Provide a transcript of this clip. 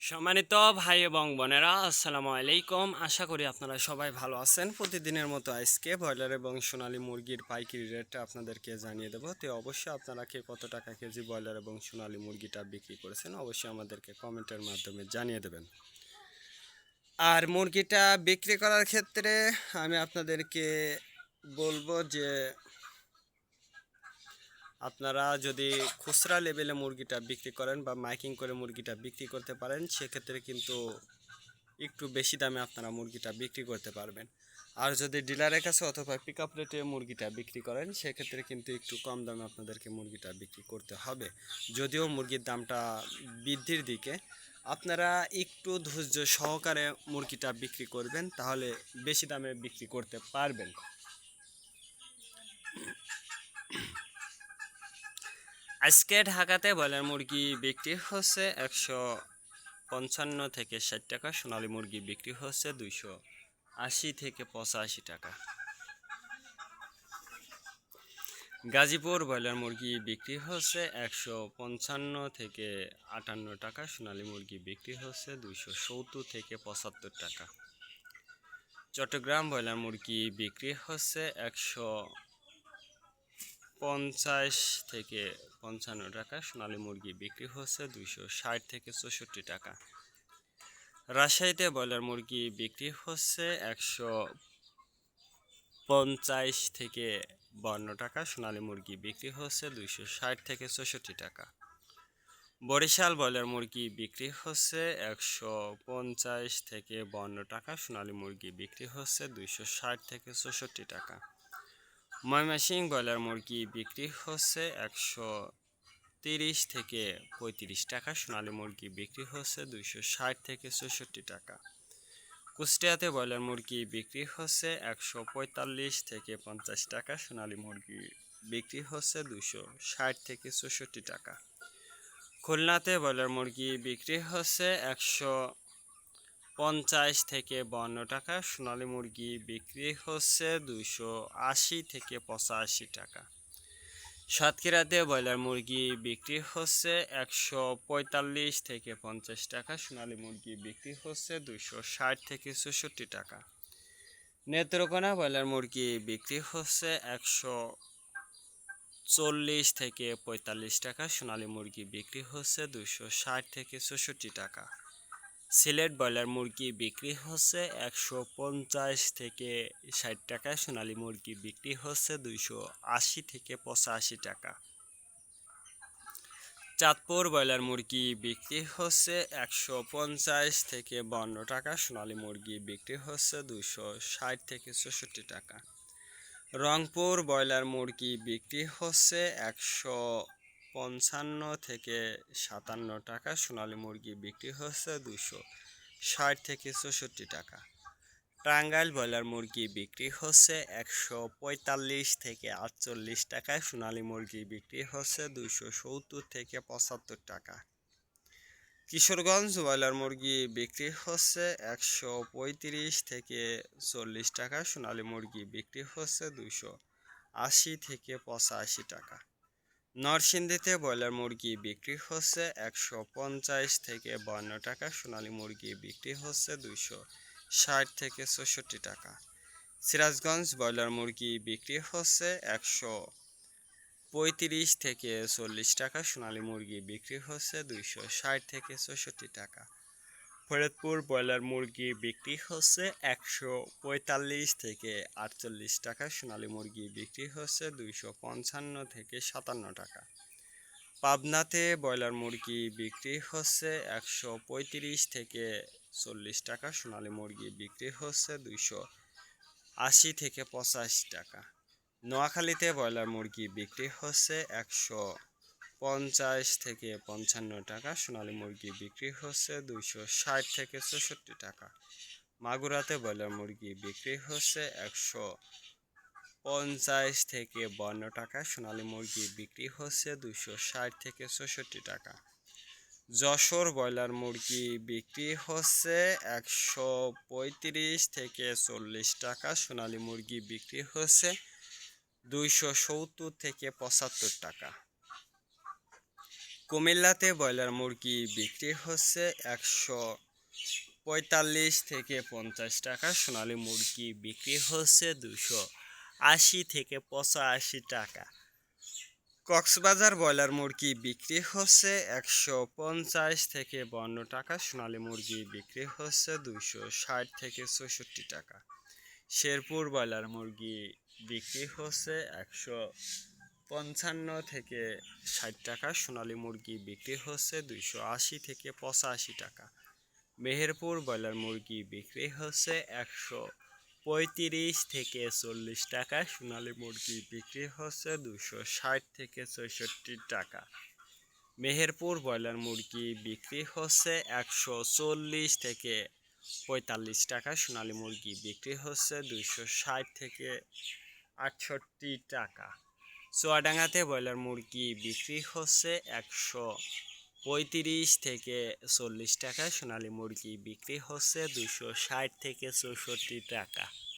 সম্মানিত ভাই এবং বোনেরা, আসসালামু আলাইকুম। আশা করি আপনারা সবাই ভালো আছেন। প্রতিদিনের মতো আজকে ব্রয়লার এবং সোনালী মুরগির পাইকারি রেটটা আপনাদেরকে জানিয়ে দেবো। তো অবশ্যই আপনারা কে কত টাকা কেজি ব্রয়লার এবং সোনালী মুরগিটা বিক্রি করেছেন অবশ্যই আমাদেরকে কমেন্টের মাধ্যমে জানিয়ে দেবেন। আর মুরগিটা বিক্রি করার ক্ষেত্রে আমি আপনাদেরকে বলবো যে আপনারা যদি খুচরা লেভেলে মুরগিটা বিক্রি করেন বা মাইকিং করে মুরগিটা বিক্রি করতে পারেন, সেক্ষেত্রে কিন্তু একটু বেশি দামে আপনারা মুরগিটা বিক্রি করতে পারবেন। আর যদি ডিলারের কাছে অথবা পিক আপ রেটে মুরগিটা বিক্রি করেন, সেক্ষেত্রে কিন্তু একটু কম দামে আপনাদেরকে মুরগিটা বিক্রি করতে হবে। যদিও মুরগির দামটা বৃদ্ধির দিকে, আপনারা একটু ধৈর্য সহকারে মুরগিটা বিক্রি করবেন, তাহলে বেশি দামে বিক্রি করতে পারবেন। আজকে ঢাকাতে ব্রয়লার মুরগি বিক্রি হচ্ছে 155 থেকে 60 টাকা, সোনালী মুরগি বিক্রি হচ্ছে 280 থেকে 85 টাকা। গাজীপুর ব্রয়লার মুরগি বিক্রি হচ্ছে 155 থেকে 58 টাকা, সোনালী মুরগি বিক্রি হচ্ছে 270 থেকে 75 টাকা। চট্টগ্রাম ব্রয়লার মুরগি বিক্রি হচ্ছে 150 থেকে 55 টাকা, সোনালী মুরগি বিক্রি হচ্ছে 260 থেকে 64 টাকা। রাজশাহীতে ব্রয়লার মুরগি বিক্রি হচ্ছে 150 থেকে 52 টাকা, সোনালী মুরগি বিক্রি হচ্ছে 260 থেকে 64 টাকা। বরিশাল ব্রয়লার মুরগি বিক্রি হচ্ছে 150 থেকে 52 টাকা, সোনালী মুরগি বিক্রি হচ্ছে 260 থেকে 64 টাকা। ময়মনসিংহ ব্রয়লার মুরগি বিক্রি হচ্ছে 130 থেকে 35 টাকা, সোনালী মুরগি বিক্রি হচ্ছে 260 থেকে 64 টাকা। কুষ্টিয়াতে ব্রয়লার মুরগি বিক্রি হচ্ছে 145 থেকে 50 টাকা, সোনালী মুরগি বিক্রি হচ্ছে 260 থেকে 64 টাকা। খুলনাতে ব্রয়লার মুরগি বিক্রি হচ্ছে 150 থেকে 52 টাকা, সোনালী মুরগি বিক্রি হচ্ছে 280 থেকে 85 টাকা। সাতক্ষীরাতে ব্রয়লার মুরগি বিক্রি হচ্ছে 145 থেকে 50 টাকা, সোনালী মুরগি বিক্রি হচ্ছে 260 থেকে 64 টাকা। নেত্রকোনা ব্রয়লার মুরগি বিক্রি হচ্ছে 140 থেকে 45 টাকা, সোনালী মুরগি বিক্রি হচ্ছে 260 থেকে 64 টাকা। সিলেট ব্রয়লার মুরগি বিক্রি হচ্ছে 150 থেকে 60 টাকা, সোনালী মুরগি বিক্রি হচ্ছে 280 থেকে 85 টাকা। চাঁদপুর ব্রয়লার মুরগি বিক্রি হচ্ছে 150 থেকে 52 টাকা, সোনালী মুরগি বিক্রি হচ্ছে 260 থেকে 64 টাকা। রংপুর ব্রয়লার মুরগি বিক্রি হচ্ছে 155 থেকে 57 টাকা, সোনালী মুরগি বিক্রি হচ্ছে 260 থেকে 64 টাকা। টাঙ্গাইল ব্রয়লার মুরগি বিক্রি হচ্ছে 145 থেকে 48 টাকায়, সোনালী মুরগি বিক্রি হচ্ছে 270 থেকে 75 টাকা। কিশোরগঞ্জ ব্রয়লার মুরগি বিক্রি হচ্ছে 135 থেকে 40 টাকা, সোনালী মুরগি বিক্রি হচ্ছে 280 থেকে 85 টাকা। নরসিংদীতে ব্রয়লার মুরগি বিক্রি হচ্ছে 150 থেকে 52 টাকা, সোনালী মুরগি বিক্রি হচ্ছে 260 থেকে 64 টাকা। সিরাজগঞ্জ ব্রয়লার মুরগি বিক্রি হচ্ছে 135 থেকে 40 টাকা, সোনালী মুরগি বিক্রি হচ্ছে 260 থেকে 64 টাকা। ফরিদপুর ব্রয়লার মুরগি বিক্রি হচ্ছে 145 থেকে 48 টাকা, সোনালী মুরগি বিক্রি হচ্ছে 255 থেকে 57 টাকা। পাবনাতে ব্রয়লার মুরগি বিক্রি হচ্ছে 135 থেকে 40 টাকা, সোনালী মুরগি বিক্রি হচ্ছে 280 থেকে 85 টাকা। নোয়াখালীতে ব্রয়লার মুরগি বিক্রি হচ্ছে 150 থেকে 55 টাকা, সোনালী মুরগি বিক্রি হচ্ছে 260 থেকে 64 টাকা। মাগুরাতে ব্রয়লার মুরগি বিক্রি হচ্ছে 150 থেকে 52 টাকা, সোনালী মুরগি বিক্রি হচ্ছে 260 থেকে 64 টাকা। যশোর ব্রয়লার মুরগি বিক্রি হচ্ছে 135 থেকে 40 টাকা, সোনালী মুরগি বিক্রি হচ্ছে 270 থেকে 75 টাকা। কুমিল্লাতে ব্রয়লার মুরগি বিক্রি হচ্ছে 145 থেকে 50 টাকা, সোনালী মুরগি বিক্রি হচ্ছে 280 থেকে 85 টাকা। কক্সবাজার ব্রয়লার মুরগি বিক্রি হচ্ছে 150 থেকে 52 টাকা, সোনালী মুরগি বিক্রি হচ্ছে 260 থেকে 64 টাকা। শেরপুর ব্রয়লার মুরগি বিক্রি হচ্ছে 155 থেকে 60 টাকা, সোনালী মুরগি বিক্রি হচ্ছে 280 থেকে 85 টাকা। মেহেরপুর ব্রয়লার মুরগি বিক্রি হচ্ছে 135 থেকে 40 টাকা, সোনালী মুরগি বিক্রি হচ্ছে 260 থেকে 64 টাকা। মেহেরপুর ব্রয়লার মুরগি বিক্রি হচ্ছে 140 থেকে 45 টাকা, সোনালী মুরগি বিক্রি হচ্ছে 260 থেকে 68 টাকা। চুয়াডাঙ্গাতে ব্রয়লার মুরগি বিক্রি হচ্ছে 135 থেকে 40 টাকা, সোনালী মুরগি বিক্রি হচ্ছে 260 থেকে 64 টাকা।